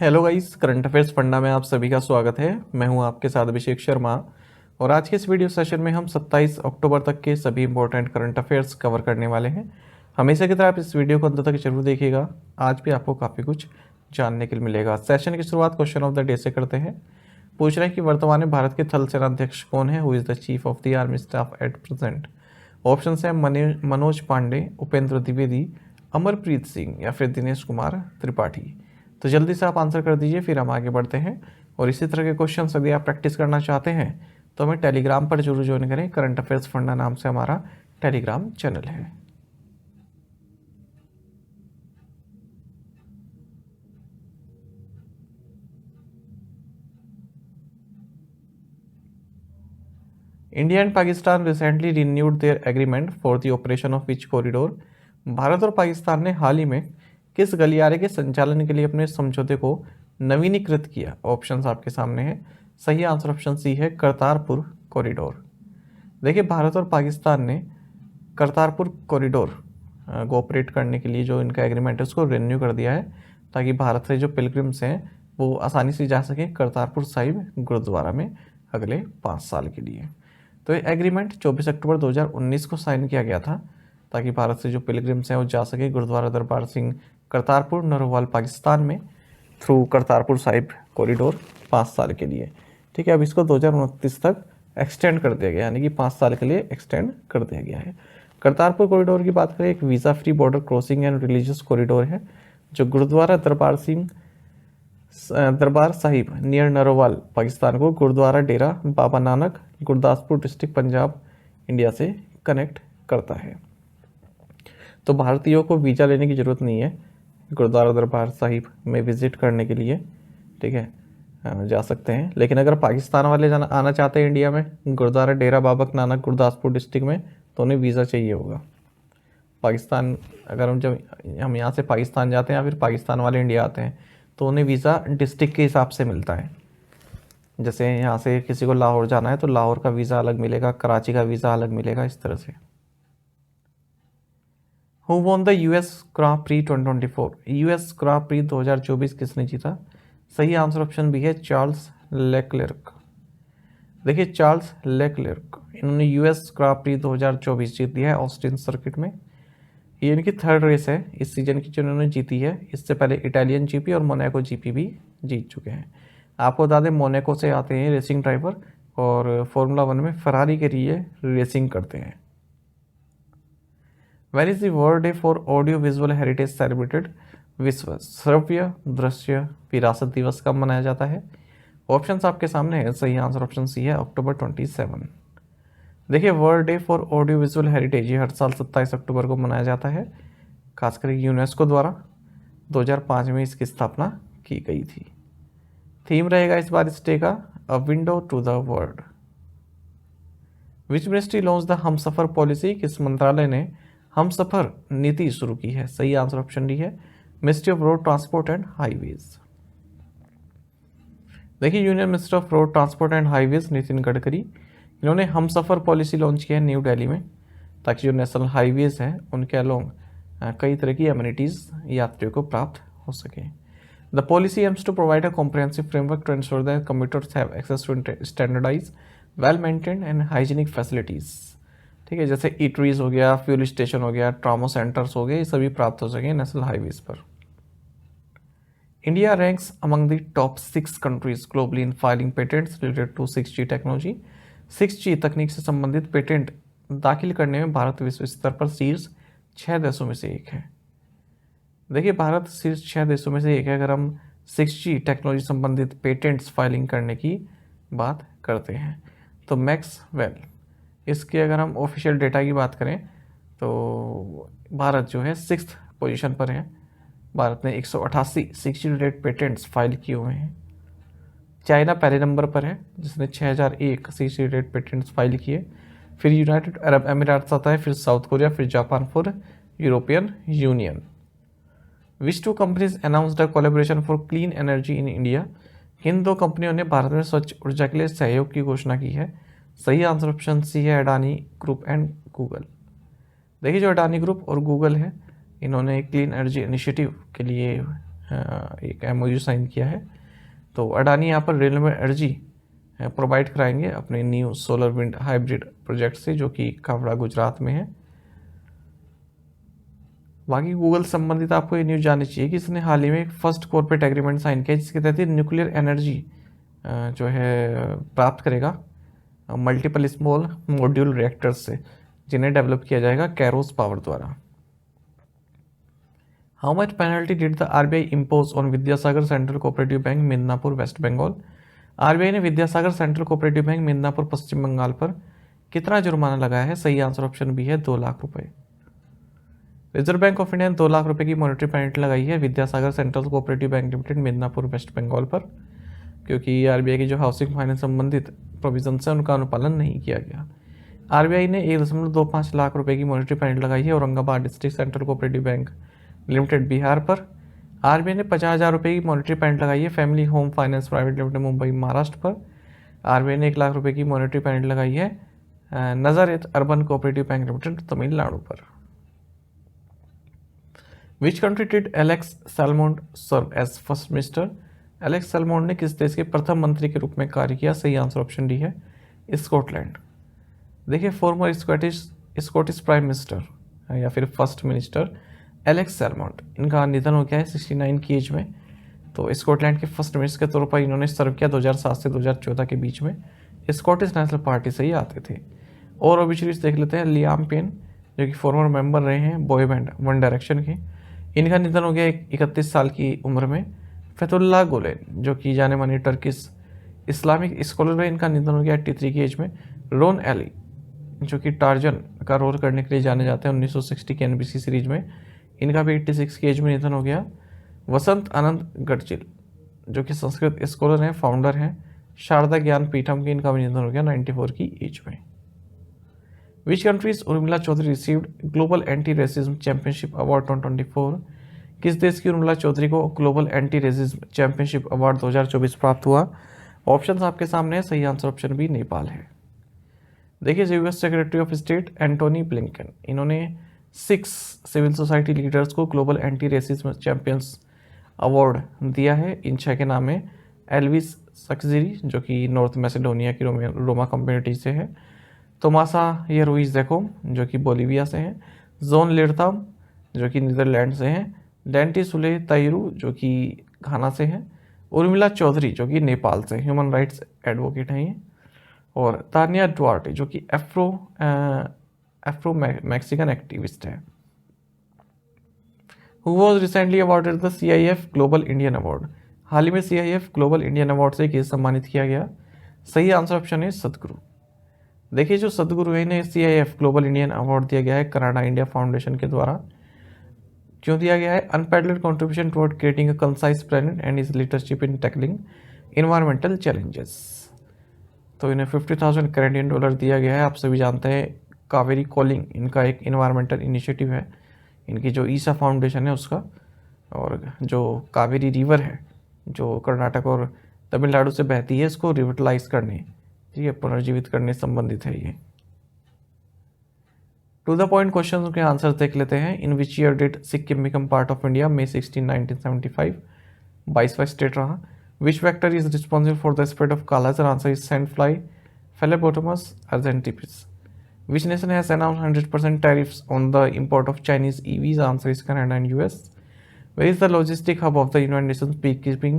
Hello guys, current affairs funda में आप सभी का स्वागत है। मैं हूं आपके साथ अभिषेक शर्मा और आज के इस वीडियो सेशन में हम 27 अक्टूबर तक के सभी इंपॉर्टेंट करंट अफेयर्स कवर करने वाले हैं। हमेशा की तरह आप इस वीडियो को अंत तक जरूर देखिएगा। आज भी आपको काफ़ी कुछ जानने के लिए मिलेगा। सेशन की शुरुआत क्वेश्चन ऑफ द डे से करते हैं। पूछ रहे हैं कि वर्तमान में भारत के थल सेनाध्यक्ष कौन है, who is the chief of the army staff at present. Option है मनोज पांडे, उपेंद्र द्विवेदी, अमरप्रीत सिंह या फिर दिनेश कुमार त्रिपाठी। तो जल्दी से आप आंसर कर दीजिए, फिर हम आगे बढ़ते हैं। और इसी तरह के क्वेश्चन यदि आप प्रैक्टिस करना चाहते हैं तो हमें टेलीग्राम पर जरूर ज्वाइन करें। करंट अफेयर्स फंडा नाम से हमारा टेलीग्राम चैनल है। India and Pakistan recently renewed their agreement for the operation of which corridor. Bharat और पाकिस्तान ने हाल ही में किस गलियारे के संचालन के लिए अपने समझौते को नवीनीकृत किया। ऑप्शंस आपके सामने हैं। सही आंसर ऑप्शन सी है, करतारपुर कॉरिडोर। देखिए, भारत और पाकिस्तान ने करतारपुर कॉरिडोर को ऑपरेट करने के लिए जो इनका एग्रीमेंट है उसको रिन्यू कर दिया है, ताकि भारत से जो पिलग्रिम्स हैं वो आसानी से जा सकें करतारपुर साहिब गुरुद्वारा में अगले 5 साल के लिए। तो ये एग्रीमेंट 24 अक्टूबर 2019 को साइन किया गया था, ताकि भारत से जो पिलग्रिम्स हैं वो जा सके गुरुद्वारा दरबार सिंह करतारपुर नरोवाल पाकिस्तान में थ्रू करतारपुर साहिब कॉरिडोर 5 साल के लिए। ठीक है, अब इसको 2029 तक एक्सटेंड कर दिया गया, यानी कि 5 साल के लिए एक्सटेंड कर दिया गया है। करतारपुर कॉरिडोर की बात करें, एक visa free border crossing and religious corridor है जो गुरुद्वारा दरबार साहिब नियर नरोवाल पाकिस्तान को गुरुद्वारा डेरा बाबा नानक गुरदासपुर डिस्ट्रिक्ट पंजाब इंडिया से कनेक्ट करता है। तो भारतीयों को वीज़ा लेने की ज़रूरत नहीं है गुरुद्वारा दरबार साहिब में विज़िट करने के लिए। ठीक है, जा सकते हैं। लेकिन अगर पाकिस्तान वाले आना चाहते हैं इंडिया में गुरुद्वारा डेरा बाबा नानक गुरदासपुर डिस्ट्रिक्ट में, तो उन्हें वीज़ा चाहिए होगा। पाकिस्तान अगर हम यहाँ से पाकिस्तान जाते हैं या फिर पाकिस्तान वाले इंडिया आते हैं तो उन्हें वीज़ा डिस्ट्रिक्ट के हिसाब से मिलता है। जैसे यहाँ से किसी को लाहौर जाना है तो लाहौर का वीज़ा अलग मिलेगा, कराची का वीज़ा अलग मिलेगा, इस तरह से। Who won the US Grand Prix 2024। US Grand Prix 2024 किसने जीता। सही आंसर ऑप्शन बी है, चार्ल्स लेक्लेर्क। देखिए, चार्ल्स लेक्लेर्क इन्होंने यूएस ग्रां प्री 2024 जीत लिया है ऑस्टिन सर्किट में। ये इनकी थर्ड रेस है इस सीजन की जो इन्होंने जीती है। इससे पहले इटालियन जीपी और मोनाको जीपी भी जीत चुके हैं। आपको बता दें, मोनाको से आते हैं रेसिंग ड्राइवर और फॉर्मूला 1 में फरारी के लिए रेसिंग करते हैं। When is the world day for audio visual heritage celebrated. विश्व श्रव्य दृश्य विरासत दिवस कब मनाया जाता है। ऑप्शंस आपके सामने है। सही आंसर ऑप्शन सी है, अक्टूबर 27। देखिए, world day for audio visual heritage ये हर साल 27 अक्टूबर को मनाया जाता है, खासकर यूनेस्को द्वारा। 2005 में इसकी स्थापना की गई थी। थीम रहेगा इस बार इस डे का, a window to the world. Which ministry launch the Hum Safar policy. किस मंत्रालय ने हम सफ़र नीति शुरू की है। सही आंसर ऑप्शन डी है, ministry of road transport and highways. देखिए, union minister of road transport and highways Nitin Gadkari इन्होंने हम सफ़र पॉलिसी लॉन्च किया है न्यू दिल्ली में, ताकि जो नेशनल हाईवेज हैं उनके अलोंग कई तरह की एमिनिटीज़ यात्रियों को प्राप्त हो सके। The policy aims to provide a comprehensive framework to ensure that commuters have access to standardize well maintained and hygienic facilities. ठीक है, जैसे ईटरीज हो गया, फ्यूल स्टेशन हो गया, ट्रामा सेंटर्स हो गए, ये सभी प्राप्त हो सके नेशनल हाईवेज पर। India ranks among the top 6 countries globally in filing patents related to 6G technology. 6G तकनीक से संबंधित पेटेंट दाखिल करने में भारत विश्व स्तर पर शीर्ष 6 देशों में से एक है। देखिए, भारत शीर्ष 6 देशों में से एक है अगर हम 6G टेक्नोलॉजी संबंधित पेटेंट्स फाइलिंग करने की बात करते हैं। तो मैक्सवेल, इसके अगर हम ऑफिशियल डेटा की बात करें तो भारत जो है 6th पोजीशन पर है। भारत ने 188 6G रिलेटेड पेटेंट्स फाइल किए हुए हैं। चाइना पहले नंबर पर है जिसने 6001 6G रिलेटेड पेटेंट्स फाइल किए। फिर यूनाइटेड अरब अमीरात आता है, फिर साउथ कोरिया, फिर जापान, फिर European Union. Which two companies announced a collaboration for clean energy in India. इन दो कंपनियों ने भारत में स्वच्छ ऊर्जा के लिए सहयोग की घोषणा की है। सही आंसर ऑप्शन सी है, अडानी ग्रुप एंड गूगल। देखिए, जो अडानी ग्रुप और गूगल है इन्होंने क्लीन एनर्जी इनिशिएटिव के लिए एक MOU साइन किया है। तो अडानी यहाँ पर रिन्यूएबल एनर्जी प्रोवाइड कराएंगे अपने new solar wind hybrid project से, जो कि कावड़ा गुजरात में है। बाकी गूगल संबंधित आपको ये न्यूज़ जाननी चाहिए कि इसने हाल ही में एक फर्स्ट कॉर्पोरेट एग्रीमेंट साइन किया, जिसके तहत न्यूक्लियर एनर्जी जो है प्राप्त करेगा मल्टीपल स्मॉल मॉड्यूल रिएक्टर्स से, जिन्हें डेवलप किया जाएगा कैरोस पावर द्वारा। How much penalty did the RBI impose on Vidyasagar central cooperative bank Midnapur waste Bengal? RBI ने Vidyasagar central cooperative bank Midnapur Paschim Bengal पर कितना जुर्माना लगाया है? सही आंसर ऑप्शन बी है 2 लाख रुपए। रिजर्व बैंक ऑफ इंडिया ने 2 लाख रुपए की मॉनेटरी पेनल्टी लगाई है Vidyasagar central cooperative bank Limited Midnapore waste Bengal पर, क्योंकि RBI की जो हाउसिंग फाइनेंस संबंधित प्रोविजन है उनका अनुपालन नहीं किया गया। RBI ने 1.25 लाख रुपए की मॉनेटरी पेनल्टी लगाई है Aurangabad district central cooperative bank limited Bihar पर। RBI ने 50,000 रुपये की मॉनेटरी पेनल्टी लगाई है family home finance private limited Mumbai Maharashtra पर। RBI ने 1 लाख रुपए की मॉनेटरी पेनल्टी लगाई है Nazar urban cooperative bank limited Tamil Nadu पर। Which country did Alex Salmond serve as first minister? Alex Salmond ने किस देश के प्रथम मंत्री के रूप में कार्य किया? सही आंसर ऑप्शन डी है स्कॉटलैंड। देखिए फॉर्मर स्कॉटिश प्राइम मिनिस्टर या फिर फर्स्ट मिनिस्टर एलेक्स सैलमोंड, इनका निधन हो गया है 69 की एज में। तो स्कॉटलैंड के फर्स्ट मिनिस्टर के तौर पर इन्होंने सर्व किया 2007 से 2014 के बीच में। स्कॉटिश नेशनल पार्टी से ही आते थे। और ओबिचुरीज देख लेते हैं। लियाम पेन, जो कि फॉर्मर मेंबर रहे हैं बॉय बैंड वन डायरेक्शन के, इनका निधन हो गया 31 साल की उम्र में। फतुल्लाह गुलेन, जो कि जाने माने टर्किश इस्लामिक स्कॉलर है, इनका निधन हो गया 83 की एज में। रोन एली, जो कि टार्जन का रोल करने के लिए जाने जाते हैं 1960 की NBC सीरीज में, इनका भी 86 की एज में निधन हो गया। वसंत आनंद गडचिल, जो कि संस्कृत स्कॉलर हैं, फाउंडर हैं शारदा ज्ञान पीठम के, इनका भी निधन हो गया 94 की एज में। Which countries Urmila Chaudhary received global anti racism championship award 2024? किस देश की उर्मिला चौधरी को global anti racism championship award 2024 प्राप्त हुआ? ऑप्शंस आपके सामने है। सही आंसर ऑप्शन बी नेपाल है। देखिए US secretary of state Antony Blinken, इन्होंने 6 सिविल सोसाइटी लीडर्स को global anti racism champions award दिया है। इन 6 के नाम है एल्विस सक्जिरी, जो कि नॉर्थ मैसेडोनिया की रोमा कम्युनिटी से है। तोमासा येरुइज जेकोम, जो कि बोलीविया से हैं। जोन लिरताम, जो कि नीदरलैंड से हैं। डेंटी सुले ताइरू, जो कि घाना से हैं। उर्मिला चौधरी, जो कि नेपाल से ह्यूमन राइट्स एडवोकेट हैं ये। और तानिया डुआर्टे, जो कि एफ्रो मैक्सिकन एक्टिविस्ट है। Who was recently awarded the CIF global Indian award? हाल ही में CIF ग्लोबल इंडियन अवार्ड से किसे सम्मानित किया गया? सही आंसर ऑप्शन है सदगुरु। देखिए जो सदगुरु है इन्हें CIF ग्लोबल इंडियन अवार्ड दिया गया है कनाडा इंडिया फाउंडेशन के द्वारा। क्यों दिया गया है? Unparalleled contribution toward creating a concise planet and is leadership in tackling environmental challenges. तो इन्हें $50,000 दिया गया है। आप सभी जानते हैं कावेरी कॉलिंग इनका एक इन्वायरमेंटल इनिशिएटिव है, इनकी जो ईसा फाउंडेशन है उसका। और जो कावेरी रिवर है जो कर्नाटक और तमिलनाडु से बहती है, इसको रिविटलाइज करने, ठीक है, पुनर्जीवित करने संबंधित है ये। टू द पॉइंट क्वेश्चन के आंसर देख लेते हैं। In which year did Sikkim become part of India? May 16, 1975। 22वां स्टेट रहा। Which vector is responsible for the spread of kalazar? Answer is sand fly, Phlebotomus, argentipes. Which nation has announced 100% tariffs on the import of Chinese EVs? Answer is Canada and US. Where is the logistic hub of the United Nations peacekeeping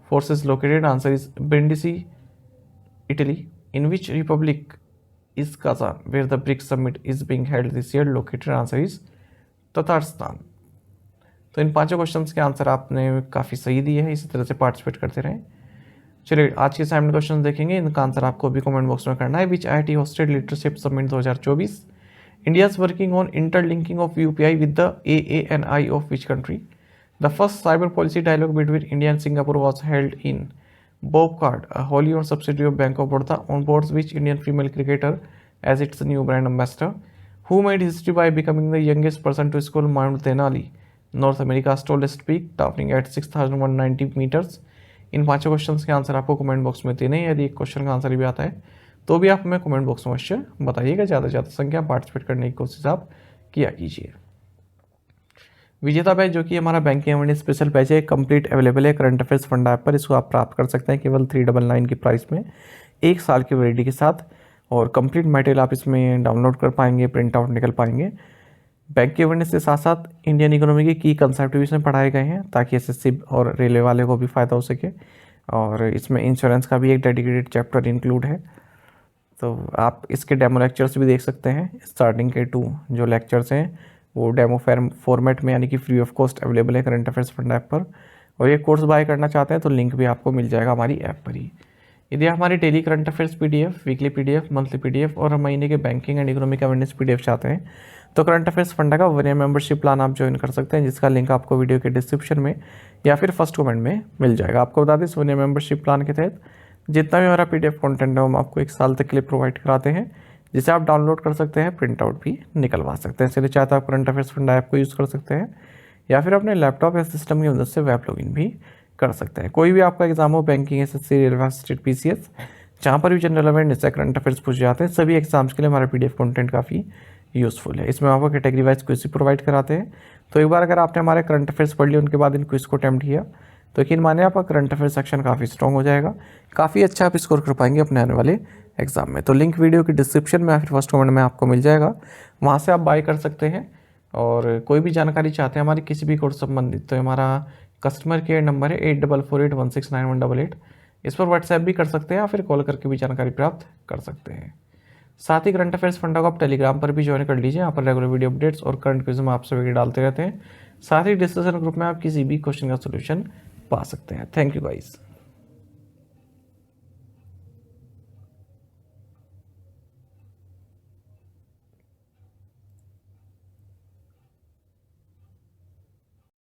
forces located? Answer is Brindisi, Italy. In which republic is Kazan, where the BRICS summit is being held this year, located? Answer is ततारस्तान। तो इन 5 questions के answer आपने काफ़ी सही दिए हैं। इसी तरह से पार्टिसिपेट करते रहें। चलिए आज के असाइनमेंट क्वेश्चन देखेंगे, इनका आंसर आपको भी कमेंट बॉक्स में करना है। Which IIT hosted leadership summit 2024? India is working on interlinking of UPI with the AANI of which country? The first cyber policy dialogue between India and Singapore was held in Bob Card, a wholly owned subsidiary of Bank of Baroda, on boards which Indian female cricketer as its new brand ambassador, who made history by becoming the youngest person to score Mount Denali, North America's tallest peak, towering at 6,190 meters। In 5 questions के answer आपको comment box में देने हैं। यदि एक question का answer भी आता है तो भी आप हमें कमेंट बॉक्स में अवश्य बताइएगा। ज़्यादा से ज़्यादा संख्या पार्टिसिपेट करने की कोशिश आप किया कीजिए। विजेता बैच जो कि हमारा बैंकिंग एवं स्पेशल बैच है, कंप्लीट अवेलेबल है करंट अफेयर्स फंडा ऐप पर। इसको आप प्राप्त कर सकते हैं केवल 399 की प्राइस में, 1 साल की वैलिडिटी के साथ। और कंप्लीट मटेरियल आप इसमें डाउनलोड कर पाएंगे, प्रिंट आउट निकल पाएंगे। बैंक अवेयरनेस के साथ साथ इंडियन इकोनॉमी के की कंसेप्ट भी इसमें पढ़ाए गए हैं, ताकि एसएससी और रेलवे वाले को भी फ़ायदा हो सके। और इसमें इंश्योरेंस का भी एक डेडिकेटेड चैप्टर इंक्लूड है। तो आप इसके डेमो लेक्चर्स भी देख सकते हैं। स्टार्टिंग के 2 जो लेक्चर्स हैं वो डेमो फॉर्मेट में यानी कि फ्री ऑफ कॉस्ट अवेलेबल है करंट अफेयर्स फंड ऐप पर। और ये कोर्स बाय करना चाहते हैं तो लिंक भी आपको मिल जाएगा हमारी ऐप पर ही। यदि आप हमारी daily current affairs PDF, weekly PDF, monthly PDF और महीने के banking and economic awareness PDF चाहते हैं तो करंट अफेयर्स फंडा का 1 ईयर मेंबरशिप प्लान आप ज्वाइन कर सकते हैं, जिसका लिंक आपको वीडियो के डिस्क्रिप्शन में या फिर फर्स्ट कमेंट में मिल जाएगा। आपको बता दें, इस 1 ईयर मेंबरशिप प्लान के तहत जितना भी हमारा पीडीएफ कंटेंट है हम आपको 1 साल तक के लिए प्रोवाइड कराते हैं, जिसे आप डाउनलोड कर सकते हैं, प्रिंट आउट भी निकलवा सकते हैं। इसलिए चाहे तो आप करंट अफेयर्स फंडा ऐप को यूज़ कर सकते हैं या फिर अपने लैपटॉप या सिस्टम की मदद से वेब लॉगिन भी कर सकते हैं। कोई भी आपका एग्जाम हो, banking, SSC, railway, state, PCS, जहाँ पर भी जनरल अवेयरनेस या करंट अफेयर्स पूछ जाते हैं, सभी एग्जाम्स के लिए हमारा पीडीएफ कंटेंट काफ़ी यूज़फुल है। इसमें आपको कैटेगरी वाइज क्विज प्रोवाइड कराते हैं। तो एक बार अगर आपने हमारे करंट अफेयर्स पढ़ लिए, उनके बाद इन क्विज को अटैम्प्ट किया, तो यकीन माने आपका करंट अफेयर सेक्शन काफ़ी स्ट्रॉन्ग हो जाएगा, काफ़ी अच्छा आप स्कोर कर पाएंगे अपने आने वाले एग्जाम में। तो लिंक वीडियो की डिस्क्रिप्शन में या फिर फर्स्ट कमेंट में आपको मिल जाएगा, वहाँ से आप बाय कर सकते हैं। और कोई भी जानकारी चाहते हैं हमारी किसी भी कोर्स संबंधित, तो हमारा कस्टमर केयर नंबर है 8448169188। इस पर व्हाट्सएप भी कर सकते हैं या फिर कॉल करके भी जानकारी प्राप्त कर सकते हैं। साथ ही करंट अफेयर्स फंडा को आप टेलीग्राम पर भी ज्वाइन कर लीजिए। यहाँ पर रेगुलर वीडियो अपडेट्स और करंट क्विज में आपसे वीडियो डालते रहते हैं। साथ ही डिस्कशन ग्रुप में आप किसी भी क्वेश्चन का सोल्यूशन पा सकते हैं। Thank you guys.